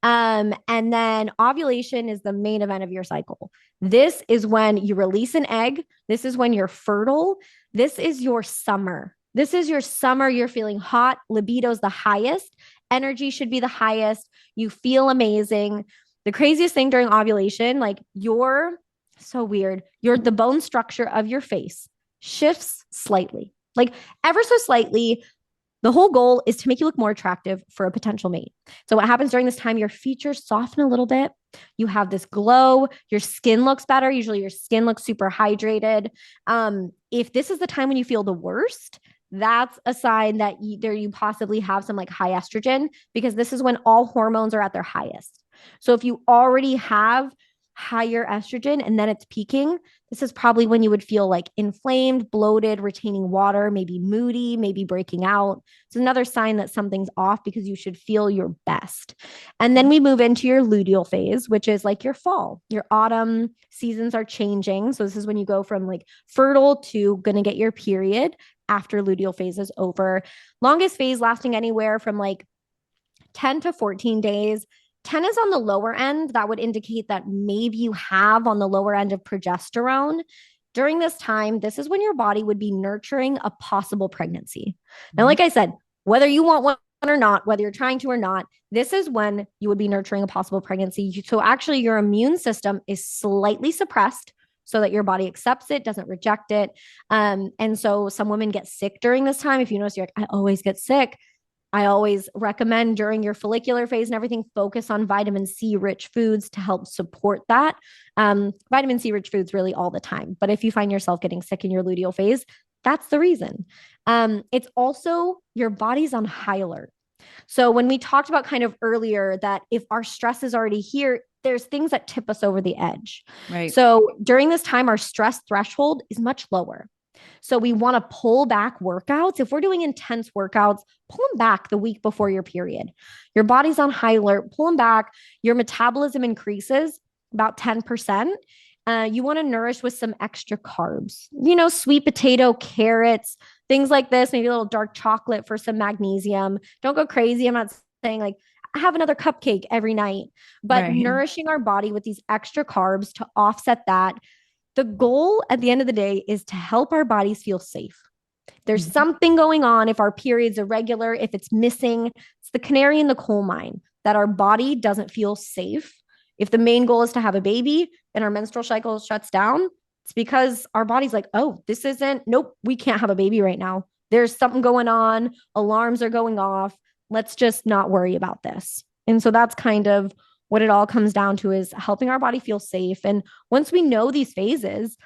And then ovulation is the main event of your cycle. This is when you release an egg. This is when you're fertile. This is your summer. This is your summer. You're feeling hot. Libido's the highest. Energy should be the highest. You feel amazing. The craziest thing during ovulation, like you're so weird. The bone structure of your face shifts slightly, like ever so slightly. The whole goal is to make you look more attractive for a potential mate. So, what happens during this time, your features soften a little bit. You have this glow. Your skin looks better. Usually, your skin looks super hydrated. If this is the time when you feel the worst, that's a sign that you possibly have some like high estrogen, because this is when all hormones are at their highest. So, if you already have higher estrogen and then it's peaking, this is probably when you would feel like inflamed, bloated, retaining water, maybe moody, maybe breaking out. It's another sign that something's off, because you should feel your best. And then we move into your luteal phase, which is like your fall. Your autumn seasons are changing. So this is when you go from like fertile to going to get your period after luteal phase is over. Longest phase lasting anywhere from like 10 to 14 days. 10 is on the lower end. That would indicate that maybe you have on the lower end of progesterone. During this time, this is when your body would be nurturing a possible pregnancy. Now, Mhm. like I said, whether you want one or not, whether you're trying to or not, this is when you would be nurturing a possible pregnancy. So actually, your immune system is slightly suppressed so that your body accepts it, doesn't reject it. And so some women get sick during this time. If you notice, you're like, I always get sick. I always recommend during your follicular phase and everything, focus on vitamin C rich foods to help support that. Vitamin C rich foods really all the time. But if you find yourself getting sick in your luteal phase, that's the reason. It's also your body's on high alert. So when we talked about kind of earlier that if our stress is already here, there's things that tip us over the edge. Right. So during this time, our stress threshold is much lower. So we want to pull back workouts. If we're doing intense workouts, pull them back the week before your period. Your body's on high alert, pull them back. Your metabolism increases about 10%. You want to nourish with some extra carbs, sweet potato, carrots, things like this, maybe a little dark chocolate for some magnesium. Don't go crazy. I'm not saying like have another cupcake every night, but Right. nourishing our body with these extra carbs to offset that. The goal at the end of the day is to help our bodies feel safe. There's Mhm. something going on if our period's irregular, if it's missing. It's the canary in the coal mine that our body doesn't feel safe. If the main goal is to have a baby and our menstrual cycle shuts down, it's because our body's like, oh, nope, we can't have a baby right now. There's something going on. Alarms are going off. Let's just not worry about this. And so that's kind of what it all comes down to, is helping our body feel safe. And once we know these phases,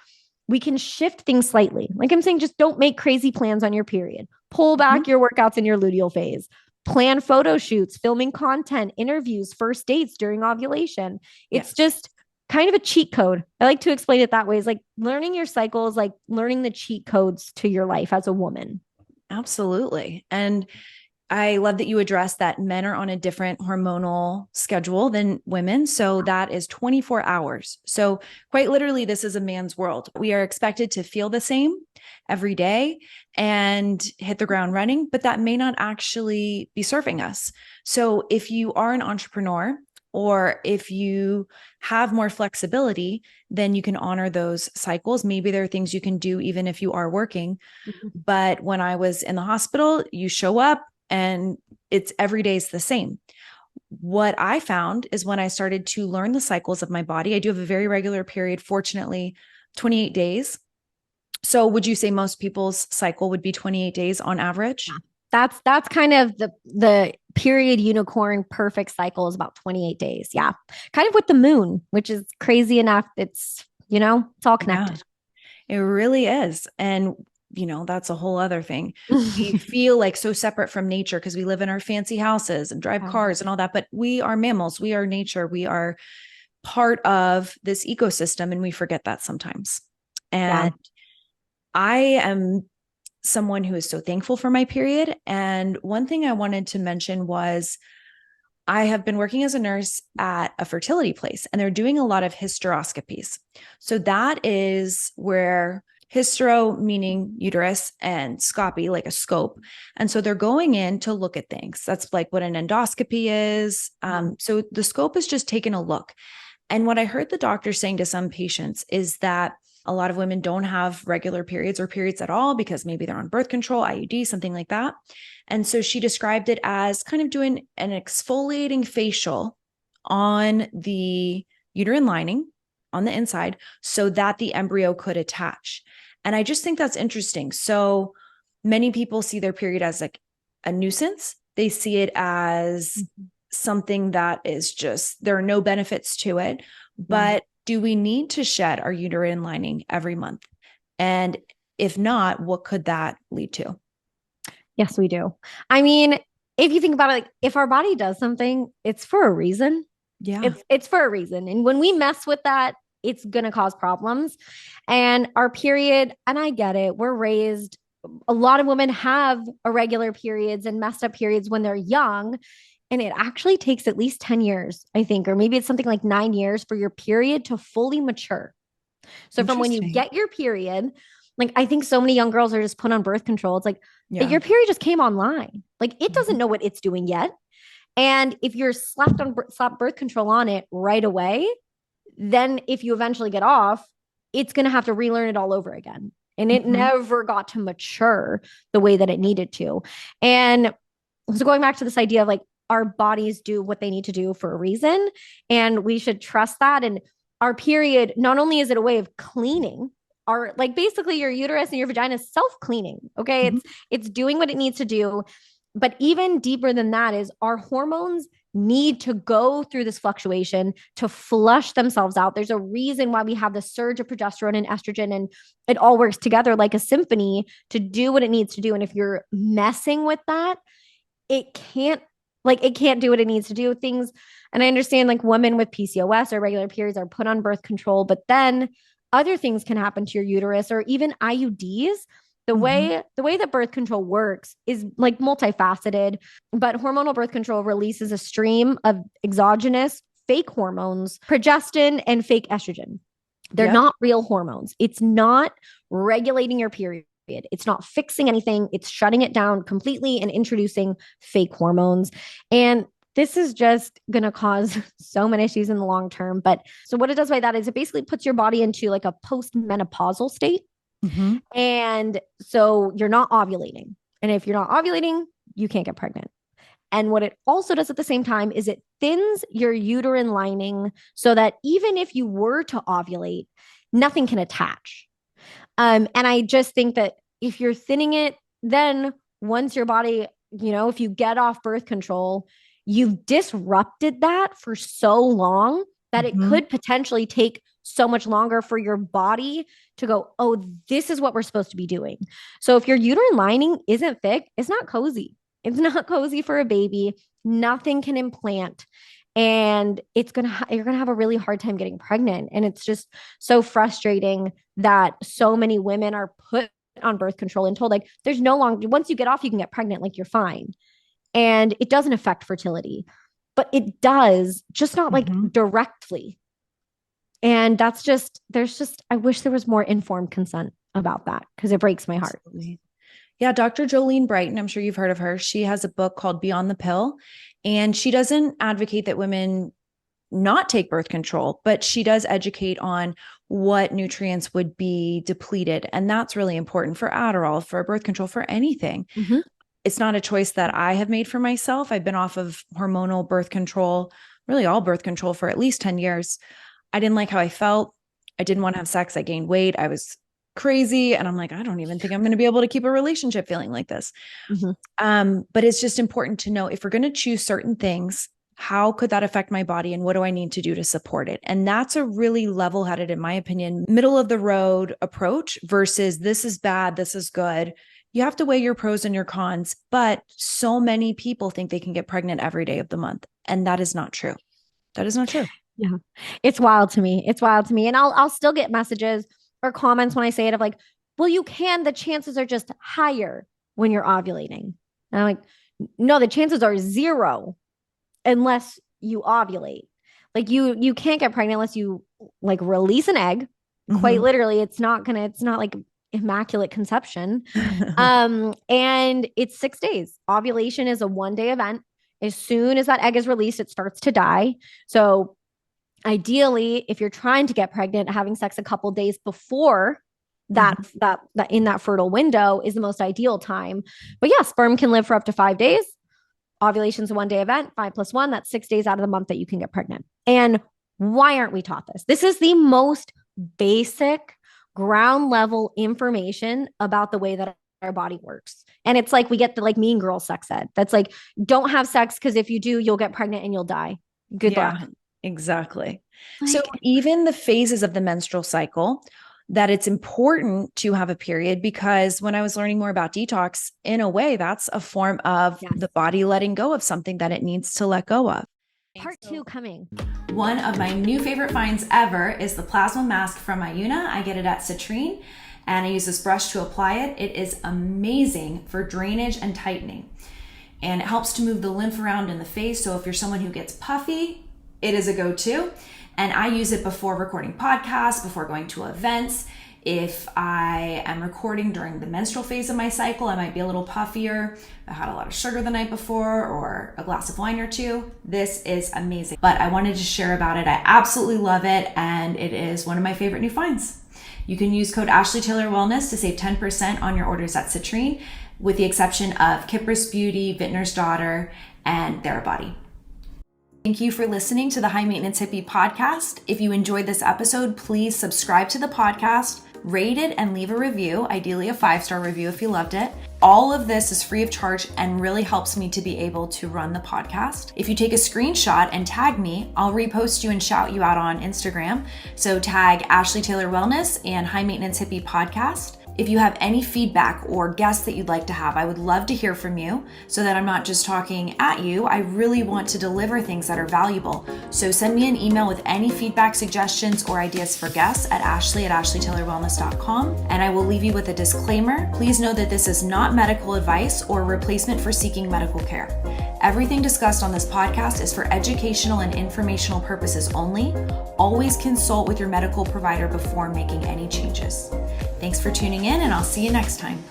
we can shift things slightly. Like I'm saying, just don't make crazy plans on your period. Pull Mhm. back your workouts in your luteal phase. Plan photo shoots, filming content, interviews, first dates during ovulation. It's Yes. just kind of a cheat code. I like to explain it that way. It's like learning your cycle is like learning the cheat codes to your life as a woman. Absolutely. And I love that you addressed that men are on a different hormonal schedule than women. So that is 24 hours. So quite literally, this is a man's world. We are expected to feel the same every day and hit the ground running, but that may not actually be serving us. So if you are an entrepreneur, Or if you have more flexibility, then you can honor those cycles. Maybe there are things you can do even if you are working. Mhm. But when I was in the hospital, you show up and it's every day is the same. What I found is when I started to learn the cycles of my body, I do have a very regular period, fortunately, 28 days. So would you say most people's cycle would be 28 days on average? Yeah. That's kind of the period unicorn perfect cycle is about 28 days. Yeah. Kind of with the moon, which is crazy enough. It's all Yeah, connected. it really is. And, that's a whole other thing. We feel like so separate from nature because we live in our fancy houses and drive Yeah. cars and all that. But we are mammals, we are nature, we are part of this ecosystem, and we forget that sometimes. Yeah. And I am someone who is so thankful for my period. And one thing I wanted to mention was I have been working as a nurse at a fertility place, and they're doing a lot of hysteroscopies. So that is where hystero meaning uterus and scopy, like a scope. And so they're going in to look at things. That's like what an endoscopy is. So the scope is just taking a look. And what I heard the doctor saying to some patients is that a lot of women don't have regular periods or periods at all because maybe they're on birth control, IUD, something like that. And so she described it as kind of doing an exfoliating facial on the uterine lining on the inside so that the embryo could attach. And I just think that's interesting. So many people see their period as like a nuisance. They see it as something that is just, there are no benefits to it. Yeah. But do we need to shed our uterine lining every month? And if not, what could that lead to? Yes, we do. I mean, if you think about it, like if our body does something, it's for a reason. Yeah. It's for a reason. And when we mess with that, it's gonna cause problems. And our period, and I get it, we're raised, a lot of women have irregular periods and messed up periods when they're young. And it actually takes at least 10 years, I think, or maybe it's something like 9 years for your period to fully mature. So from when you Interesting. get your period, like I think so many young girls are just put on birth control. It's like Yeah. your period just came online. Like it doesn't Mhm. know what it's doing yet. And if you're slap birth control on it right away, then if you eventually get off, it's going to have to relearn it all over again. And it Mhm. never got to mature the way that it needed to. And so going back to this idea of like our bodies do what they need to do for a reason, and we should trust that. And our period, not only is it a way of cleaning, our like basically your uterus and your vagina is self-cleaning. Okay. Mhm. It's doing what it needs to do. But even deeper than that is our hormones need to go through this fluctuation to flush themselves out. There's a reason why we have the surge of progesterone and estrogen, and it all works together like a symphony to do what it needs to do. And if you're messing with that, it can't do what it needs to do. Things, and I understand like women with PCOS or regular periods are put on birth control, but then other things can happen to your uterus or even IUDs. The Mhm. way the way that birth control works is like multifaceted, but hormonal birth control releases a stream of exogenous fake hormones, progestin and fake estrogen. They're Yep. not real hormones. It's not regulating your period. It's not fixing anything. It's shutting it down completely and introducing fake hormones. And this is just going to cause so many issues in the long term. But so, what it does by that is it basically puts your body into like a post-menopausal state. Mhm. And so you're not ovulating. And if you're not ovulating, you can't get pregnant. And what it also does at the same time is it thins your uterine lining so that even if you were to ovulate, nothing can attach. And I just think that if you're thinning it, then once your body, if you get off birth control, you've disrupted that for so long that it Mhm. could potentially take so much longer for your body to go, oh, this is what we're supposed to be doing. So if your uterine lining isn't thick, it's not cozy. It's not cozy for a baby. Nothing can implant. And you're gonna have a really hard time getting pregnant. And it's just so frustrating that so many women are put on birth control and told like there's no long once you get off you can get pregnant, like you're fine. And it doesn't affect fertility, but it does, just not like Mhm. directly. And there's just I wish there was more informed consent about that because it breaks my heart. Absolutely. Yeah, Dr. Jolene Brighton, I'm sure you've heard of her. She has a book called Beyond the Pill, and she doesn't advocate that women not take birth control, but she does educate on what nutrients would be depleted. And that's really important for Adderall, for birth control, for anything. Mm-hmm. It's not a choice that I have made for myself. I've been off of hormonal birth control, really all birth control, for at least 10 years. I didn't like how I felt. I didn't want to have sex. I gained weight. I was crazy. And I'm like, I don't even think I'm going to be able to keep a relationship feeling like this. But it's just important to know, if we're going to choose certain things, how could that affect my body and what do I need to do to support it? And that's a really level-headed, in my opinion, middle of the road approach versus this is bad, this is good. You have to weigh your pros and your cons, but so many people think they can get pregnant every day of the month. And that is not true. That is not true. Yeah. It's wild to me. It's wild to me. And I'll still get messages or comments when I say it of like, well, you can, the chances are just higher when you're ovulating. And I'm like, no, the chances are zero unless you ovulate. Like you can't get pregnant unless you like release an egg. Quite literally, it's not like immaculate conception. And it's 6 days. Ovulation is a 1-day event. As soon as that egg is released, it starts to die. So ideally, if you're trying to get pregnant, having sex a couple days before that in that fertile window is the most ideal time. But yeah, sperm can live for up to 5 days. Ovulation's a 1-day event, 5 + 1. That's 6 days out of the month that you can get pregnant. And why aren't we taught this? This is the most basic ground level information about the way that our body works. And it's like we get the like mean girl sex ed. That's like, don't have sex because if you do, you'll get pregnant and you'll die. Good luck. Exactly. So even the phases of the menstrual cycle, that it's important to have a period, because when I was learning more about detox, in a way, that's a form of the body letting go of something that it needs to let go of. Part 2 coming. One of my new favorite finds ever is the plasma mask from Iuna. I get it at Citrine, and I use this brush to apply it. It is amazing for drainage and tightening, and it helps to move the lymph around in the face. So if you're someone who gets puffy, it is a go-to. And I use it before recording podcasts, before going to events. If I am recording during the menstrual phase of my cycle, I might be a little puffier. I had a lot of sugar the night before or a glass of wine or two. This is amazing. But I wanted to share about it. I absolutely love it. And it is one of my favorite new finds. You can use code Ashley Taylor Wellness to save 10% on your orders at Citrine, with the exception of Kypris Beauty, Vintner's Daughter, and Therabody. Thank you for listening to the High Maintenance Hippie podcast. If you enjoyed this episode, please subscribe to the podcast, rate it, and leave a review, ideally a 5-star review if you loved it. All of this is free of charge and really helps me to be able to run the podcast. If you take a screenshot and tag me, I'll repost you and shout you out on Instagram. So tag Ashley Taylor Wellness and High Maintenance Hippie podcast. If you have any feedback or guests that you'd like to have, I would love to hear from you so that I'm not just talking at you. I really want to deliver things that are valuable. So send me an email with any feedback, suggestions, or ideas for guests at ashley@ashleytaylorwellness.com. And I will leave you with a disclaimer. Please know that this is not medical advice or a replacement for seeking medical care. Everything discussed on this podcast is for educational and informational purposes only. Always consult with your medical provider before making any changes. Thanks for tuning in, and I'll see you next time.